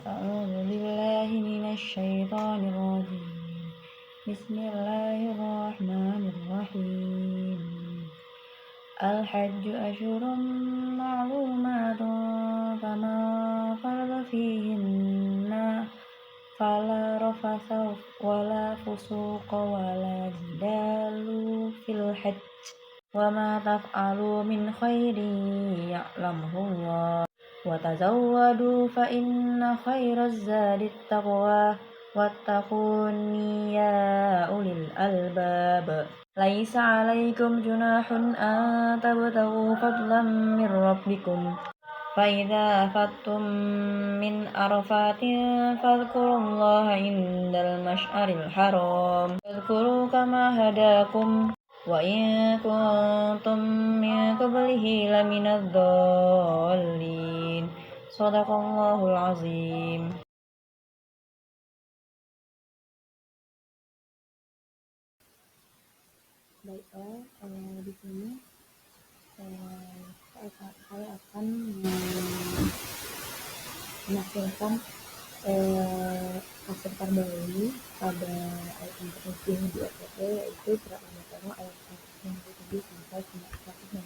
أعوذ بالله من الشيطان الرجيم بسم الله الرحمن الرحيم الحج أشهر معلومات فمن فرض فيهن فلا رفث ولا فسوق ولا جدال في الحج وما تفعلوا من خير يعلمه الله وتزودوا فإن خير الزاد التقوى واتقون يا أولي الألباب ليس عليكم جناح أن تبتغوا فضلا من ربكم فإذا أفضتم من عرفات فاذكروا الله عند المشعر الحرام واذكروا كما هداكم وإن كنتم من قبله لمن الضالين صدق الله العظيم. Baiklah, di sini saya akan menampilkan tafsir Qardawi pada ayat yang terpenting di APT, yaitu surat Al-Baqarah ayat 197 sampai 163.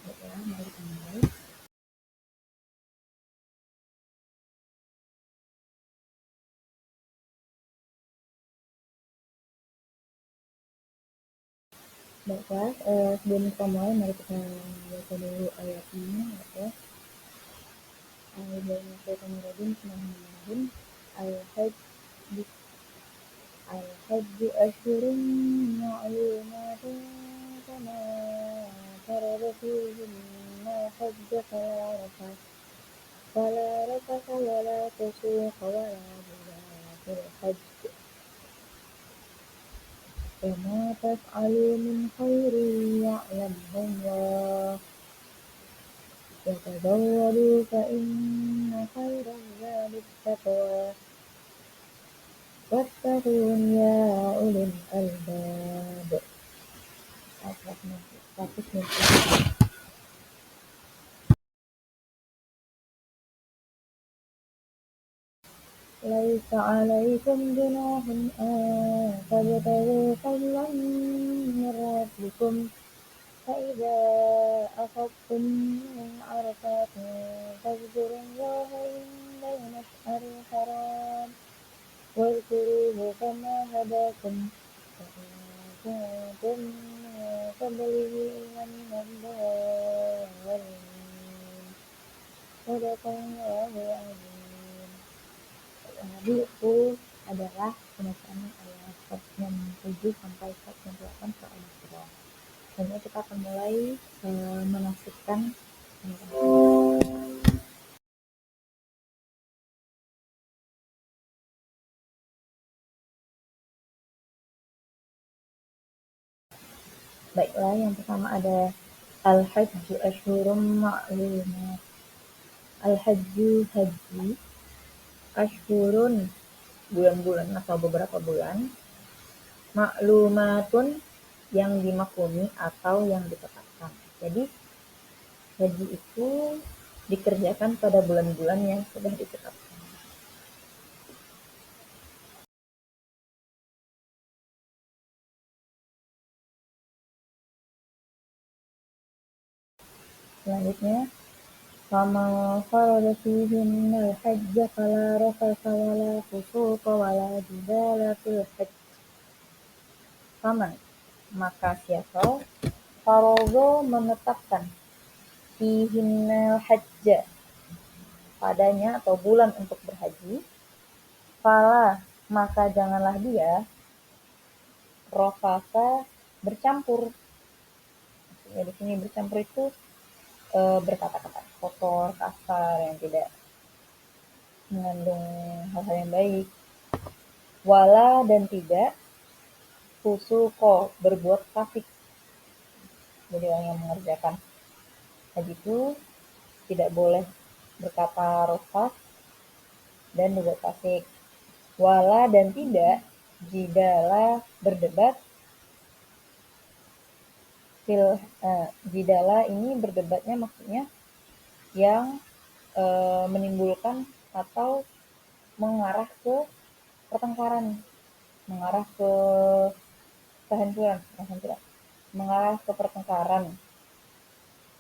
Baiklah, mari kita mulai. Baiklah, sebelum kita mulai, mari kita baca dulu ayatnya, ya. Bismillahirrahmanirrahim. Al-Hajj Ashhurun Ma'lumatun Fama farada fihinna al-hajj fala rafatha wala fusuqa wala jidala fil hajj وما تفعلوا من خير يعلمه الله وتزودوا فإن خير الزاد التقوى واتقون يا أولي الألباب. ليس عليكم جناح أن تبتغوا فضلا من ربكم فإذا أفضتم من عرفات فاذكروا الله عند المشعر الحرام واذكروه كما هداكم وإن كنتم من قبله لمن الضالين صدق الله العظيم. Jadi itu adalah pembacaan ayat 167 sampai 168 surah Al-Baqarah. Selanjutnya kita akan mulai menafsirkan. Baiklah, yang pertama ada Al-Hajju Ashhurum Ma'lumat. Al-Hajju haji, Ashhurun bulan-bulan atau beberapa bulan, Ma'lumatun yang dimaklumi atau yang ditetapkan. Jadi haji itu dikerjakan pada bulan-bulan yang sudah ditetapkan. Selanjutnya, Fama farada fihinna al-hajja fala rafatha wala fusuqa wala jidala fil hajj. Faman, maka siapa farada menetapkan fihinna al-hajja padanya atau bulan untuk berhaji, fala maka janganlah dia rafatha bercampur. Maksudnya di sini bercampur itu berkata-kata kotor, kasar, yang tidak mengandung hal-hal yang baik. Wala dan tidak fusuqo berbuat fasik. Jadi orang yang mengerjakan haji itu tidak boleh berkata rofas dan berbuat fasik. Wala dan tidak jidala berdebat. Jidala ini berdebatnya maksudnya yang menimbulkan atau mengarah ke pertengkaran, mengarah ke kehancuran, mengarah ke pertengkaran,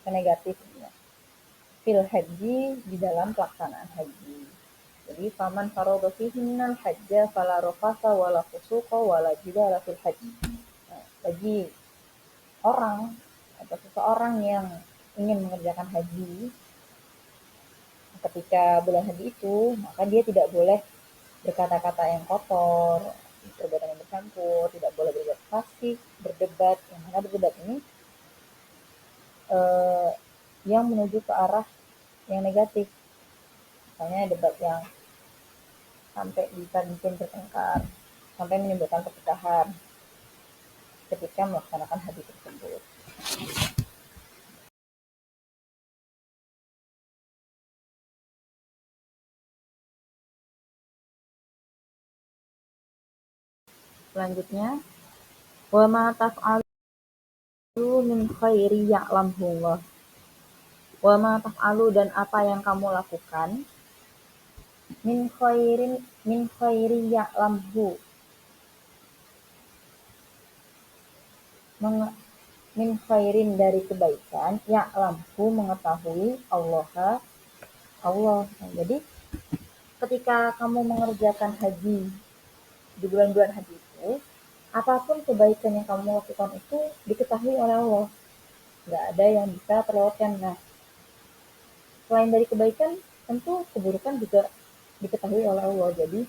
ke negatif. Fil haji, di dalam pelaksanaan haji. Jadi faman faradha fihinnal hajja fala rafasa wala fusuqa wala jidala fil haji. Nah, bagi orang atau seseorang yang ingin mengerjakan haji ketika bulan haji itu, maka dia tidak boleh berkata-kata yang kotor, perbuatan yang bercampur, tidak boleh berbuat fasik, berdebat. Yang mana berdebat ini yang menuju ke arah yang negatif, misalnya debat yang sampai bisa bikin bertengkar, sampai menimbulkan perpecahan ketika melaksanakan haji tersebut. Selanjutnya, wa ma taf'alu min khairi ya'lamhullah. Wa ma taf'alu, dan apa yang kamu lakukan, min khairi ya'lamhu, min khairin, dari kebaikan, ya'lamhu, mengetahui, Allah. Nah, jadi ketika kamu mengerjakan haji di bulan-bulan haji itu, apapun kebaikan yang kamu lakukan itu diketahui oleh Allah, nggak ada yang bisa terlewatkan. Nah, selain dari kebaikan, tentu keburukan juga diketahui oleh Allah. Jadi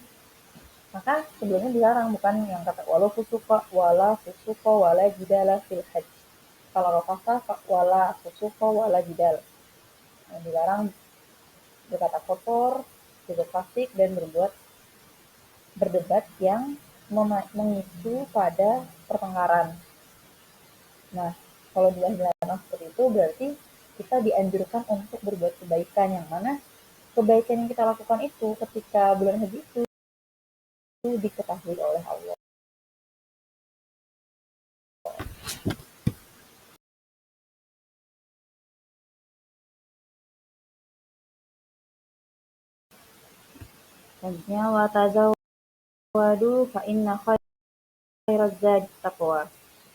maka sebelumnya dilarang, bukan yang kata wala fusuqa wala jidala fil hajj, kalau rafasa wala fusuqa wala jidal. Nah, dilarang berkata kotor, berbuat fasik, dan berdebat yang memicu pada pertengkaran. Nah, kalau dilarang seperti itu, berarti kita dianjurkan untuk berbuat kebaikan, yang mana kebaikan yang kita lakukan itu ketika bulan haji itu diketahui oleh Allah. Selanjutnya, wa tazawwadu fa inna khairaz zadi taqwa.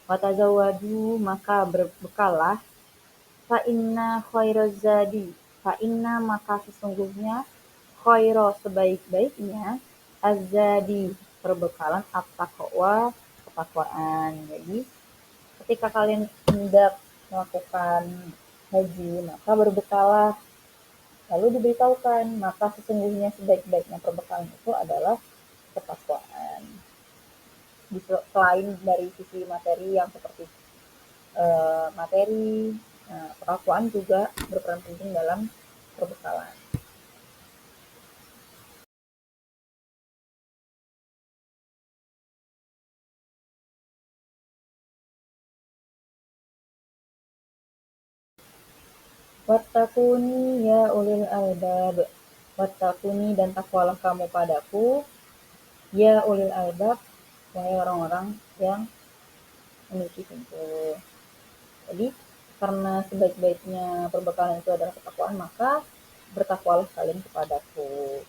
Wa tazawwadu, maka berbekallah, fa inna khairaz zadi, fa inna, maka sesungguhnya, khaira, sebaik-baiknya, az-zadi, perbekalan, at-taqwa, ketakwaan. Jadi ketika kalian hendak melakukan haji, maka berbekalah. Lalu diberitahukan, maka sesungguhnya sebaik-baiknya perbekalan itu adalah ketakwaan. Selain dari sisi materi yang seperti materi, ketakwaan juga berperan penting dalam perbekalan. Wattaquni ya ulil albab. Wattaquni, dan takwalah kamu padaku, ya ulil albab, wahai orang-orang yang memiliki pintu. Jadi karena sebaik-baiknya perbekalan itu adalah ketakwaan, maka bertakwalah kalian kepadaku.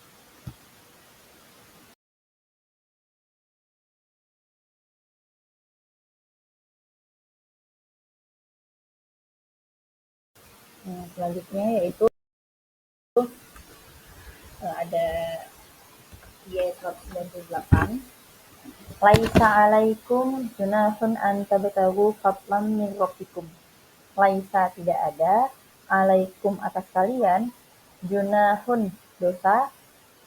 Nah, selanjutnya yaitu ada di ayat 198, laisa alaikum junahun an tabtagu fadlan min rabbikum. Laisa, tidak ada, alaikum, atas kalian, junahun, dosa,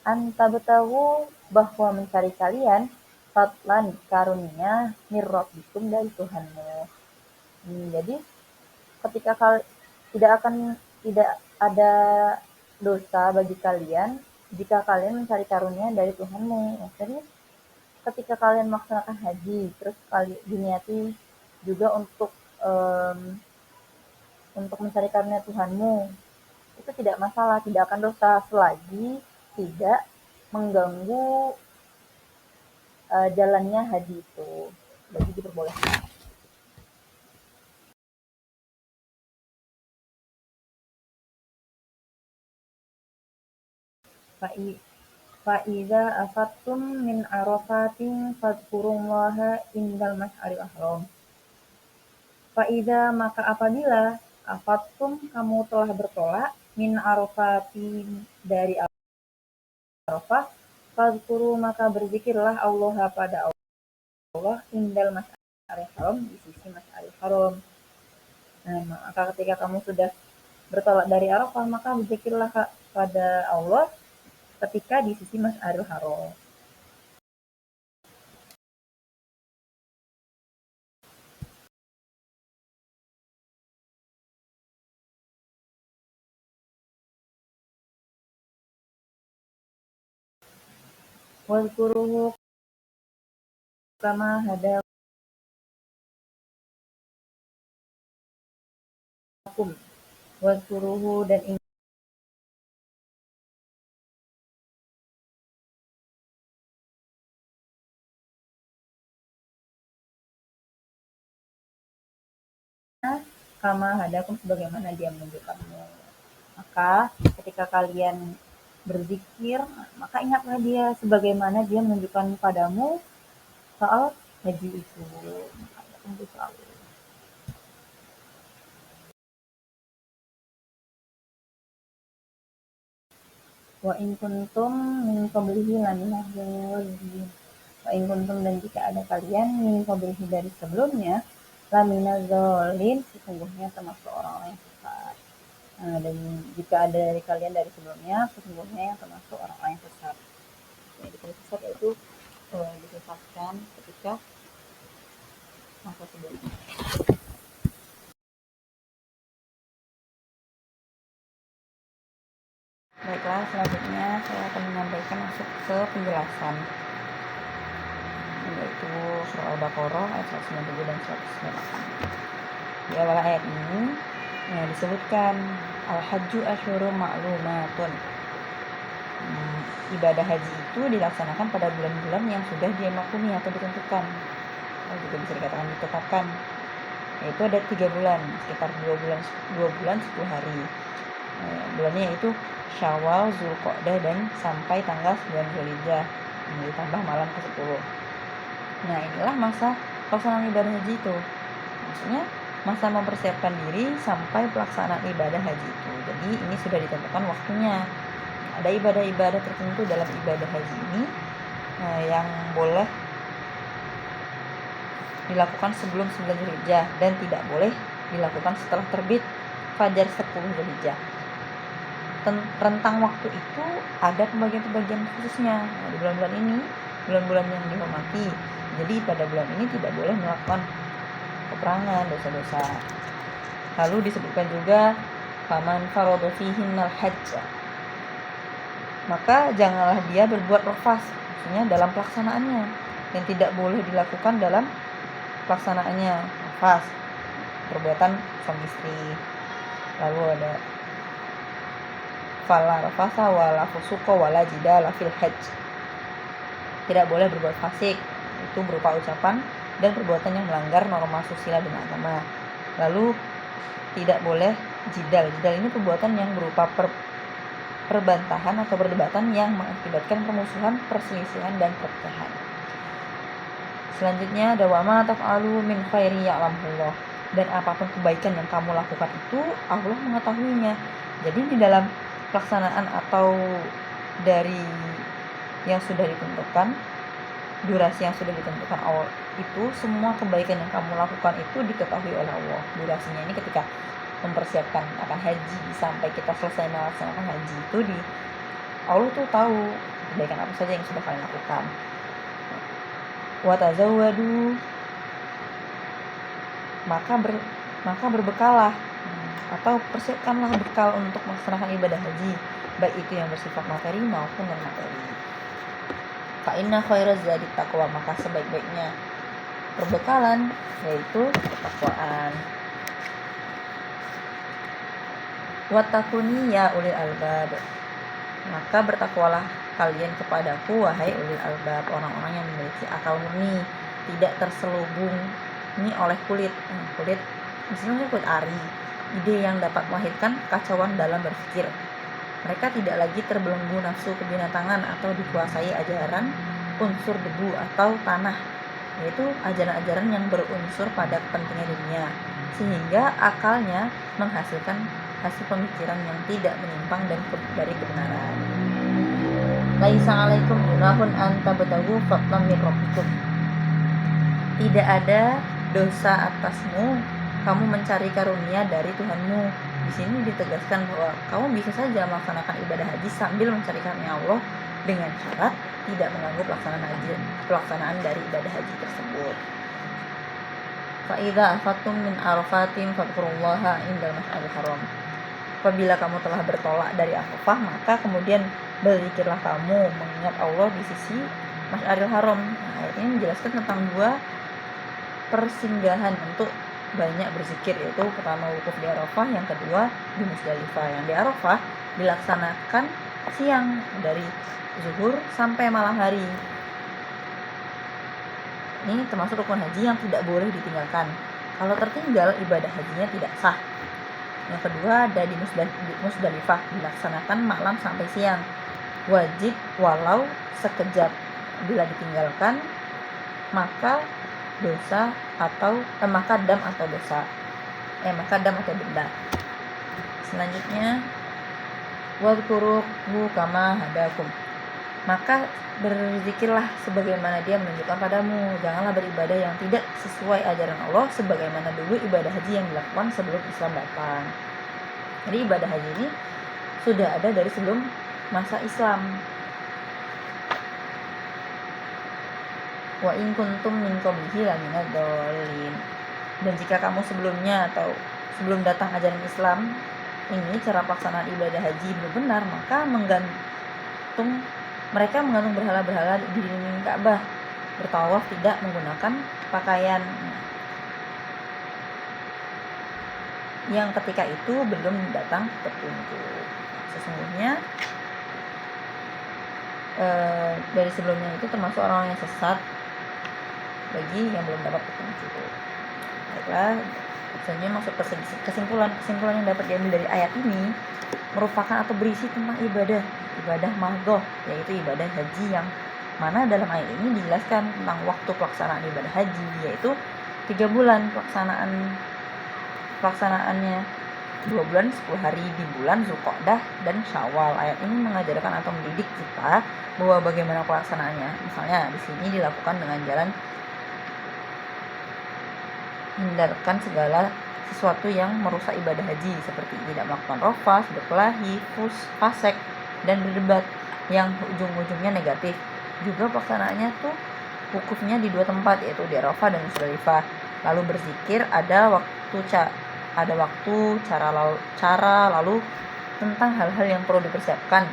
an tabtagu, bahwa mencari kalian, fadlan, karunia, min rabbikum, dari Tuhanmu. Jadi ketika tidak ada dosa bagi kalian jika kalian mencari karunia dari Tuhanmu. Jadi ketika kalian melaksanakan haji, terus diniati juga untuk mencari karunia Tuhanmu, itu tidak masalah, tidak akan dosa selagi tidak mengganggu jalannya haji itu. Jadi diperbolehkan. Fa'iza afattum min arafatin fadhkurullaha indal mas'aril haram. Fa'iza maka apabila afattum kamu telah bertolak min arafatin dari Arafah, fadhkuru maka berzikirlah Allah pada Allah indal mas'aril haram di sisi mas'aril haram. Nah, maka ketika kamu sudah bertolak dari Arafah maka berzikirlah pada Allah ketika di sisi mas'aril haram. Wadhkuruhu kama hadakum. Wadhkuruhu dan kama hadakum sebagaimana dia menunjukkanmu. Maka ketika kalian berzikir, maka ingatlah dia sebagaimana dia menunjukkan padamu soal haji itu. Maka tunggu selalu. Wa in kuntum min qablihi laminaz-zalimin. Wa in kuntum dan jika ada kalian min qablihi dari sebelumnya laminaz-zalimin sesungguhnya termasuk orang-orang yang sesat. Nah, dan jika ada dari kalian dari sebelumnya sesungguhnya yang termasuk orang-orang yang sesat. Jadi sesat yaitu disesatkan ketika masa sebelumnya. Baiklah, selanjutnya saya akan menyampaikan masuk ke penjelasan, yaitu surah Al-Baqarah ayat 197 dan 198. Di awal ayat ini disebutkan al-hajju asyhurun ma'lumatun. Ibadah haji itu dilaksanakan pada bulan-bulan yang sudah dimaklumi atau ditentukan, atau juga bisa dikatakan ditetapkan, yaitu ada 3 bulan, sekitar 2 bulan 10 hari. Bulannya yaitu Syawal, Zulqa'dah dan sampai tanggal 9 Zulhijjah, ditambah malam ke-10. Nah, inilah masa pelaksanaan ibadah haji itu. Maksudnya masa mempersiapkan diri sampai pelaksanaan ibadah haji itu. Jadi ini sudah ditentukan waktunya. Ada ibadah-ibadah tertentu dalam ibadah haji ini yang boleh dilakukan sebelum 9 Zulhijjah dan tidak boleh dilakukan setelah terbit fajar 10 Zulhijjah. Rentang waktu itu ada pembagian-pembagian khususnya. Nah, di bulan-bulan ini, bulan-bulan yang dihormati. Jadi pada bulan ini tidak boleh melakukan peperangan, dosa-dosa. Lalu disebutkan juga faman farada fihinnal hajj. Maka janganlah dia berbuat rafas, maksudnya dalam pelaksanaannya, yang tidak boleh dilakukan dalam pelaksanaannya. Rafas, perbuatan suami istri. Lalu ada fala rafasa wala fusuqa wala jidala fil hajj. Tidak boleh berbuat fasik, itu berupa ucapan dan perbuatan yang melanggar norma susila dan agama. Lalu tidak boleh jidal. Jidal ini perbuatan yang berupa perbantahan atau perdebatan yang mengakibatkan permusuhan, perselisihan dan perpecahan. Selanjutnya ada wa ma taf'alu min khairi ya'lamullah. Dan apapun kebaikan yang kamu lakukan itu Allah mengetahuinya. Jadi di dalam pelaksanaan atau dari yang sudah ditentukan, durasi yang sudah ditentukan awal itu, semua kebaikan yang kamu lakukan itu diketahui oleh Allah. Durasinya ini ketika mempersiapkan akan haji sampai kita selesai melaksanakan haji itu Allah tuh tahu kebaikan apa saja yang sudah kalian lakukan. Wa tazawwadu, maka berbekalah atau persiapkanlah bekal untuk melaksanakan ibadah haji, baik itu yang bersifat materi maupun non materi. Fa inna khairaz zadi taqwa, maka sebaik-baiknya perbekalan yaitu ketakwaan. Wattaquni ya ulil albab, maka bertakwalah kalian kepadaku wahai ulil albab, orang-orang yang memiliki akal murni, tidak terselubungi oleh kulit misalnya kulit ari, ide yang dapat melahirkan kekacauan dalam berpikir. Mereka tidak lagi terbelenggu nafsu kebinatangan atau dikuasai ajaran unsur debu atau tanah, yaitu ajaran-ajaran yang berunsur pada kepentingan dunia, sehingga akalnya menghasilkan hasil pemikiran yang tidak menyimpang dari kebenaran. Laisa 'alaikum junahun an tabtagu fadlan min rabbikum. Tidak ada dosa atasmu kamu mencari karunia dari Tuhanmu. Di sini ditegaskan bahwa kamu bisa saja melaksanakan ibadah haji sambil mencari karunia Allah dengan syarat tidak mengganggu pelaksanaan dari ibadah haji tersebut. Fa idza afattum min arafatin fadhkurullaha indal masy'aril haram. Apabila kamu telah bertolak dari Arafah, maka kemudian berzikirlah kamu mengingat Allah di sisi Masy'aril Haram. Nah, ini menjelaskan tentang dua persinggahan untuk banyak berzikir, yaitu pertama wukuf di Arafah, yang kedua di Musdalifah. Yang di Arafah dilaksanakan siang dari zuhur sampai malam hari. Ini termasuk rukun haji yang tidak boleh ditinggalkan. Kalau tertinggal, ibadah hajinya tidak sah. Yang kedua ada di Musdalifah, dilaksanakan malam sampai siang. Wajib walau sekejap. Bila ditinggalkan, maka dosa atau maka dam atau denda. Selanjutnya wadhkuruhu kama hadakum. Maka berzikirlah sebagaimana Dia menunjukkan padamu. Janganlah beribadah yang tidak sesuai ajaran Allah sebagaimana dulu ibadah haji yang dilakukan sebelum Islam datang. Jadi ibadah haji ini sudah ada dari sebelum masa Islam. Wa in kuntum min qablihi laminadh dhalin. Dan jika kamu sebelumnya atau sebelum datang ajaran Islam ini cara pelaksanaan ibadah haji belum benar, maka mereka menggantung berhala-berhala di dinding Ka'bah, bertawaf tidak menggunakan pakaian yang ketika itu belum datang petunjuk. Sesungguhnya dari sebelumnya itu termasuk orang yang sesat bagi yang belum dapat petunjuk. Baiklah, selanjutnya masuk ke kesimpulan yang dapat diambil dari ayat ini merupakan atau berisi tentang ibadah mahdhah, yaitu ibadah haji, yang mana dalam ayat ini dijelaskan tentang waktu pelaksanaan ibadah haji, yaitu 3 bulan pelaksanaannya, 2 bulan 10 hari di bulan Zulqa'dah dan Syawal. Ayat ini mengajarkan atau mendidik kita bahwa bagaimana pelaksanaannya. Misalnya di sini dilakukan dengan jalan hindarkan segala sesuatu yang merusak ibadah haji, seperti tidak melakukan rafas, berkelahi, fasek, dan berdebat yang ujung-ujungnya negatif. Juga pelaksanaannya tuh wukufnya di 2 tempat, yaitu di Arafah dan Musdalifah. Lalu berzikir ada waktu, cara, lalu tentang hal-hal yang perlu dipersiapkan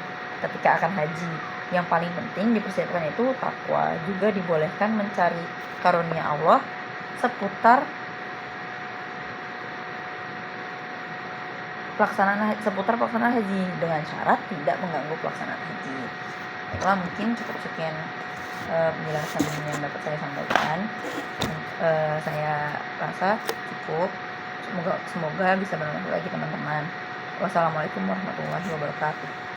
ketika akan haji. Yang paling penting dipersiapkan itu takwa. Juga dibolehkan mencari karunia Allah seputar pelaksanaan haji dengan syarat tidak mengganggu pelaksanaan haji. Baiklah, mungkin cukup sekian penjelasan yang dapat saya sampaikan. Saya rasa cukup. Semoga bisa bermanfaat bagi teman-teman. Wassalamualaikum warahmatullahi wabarakatuh.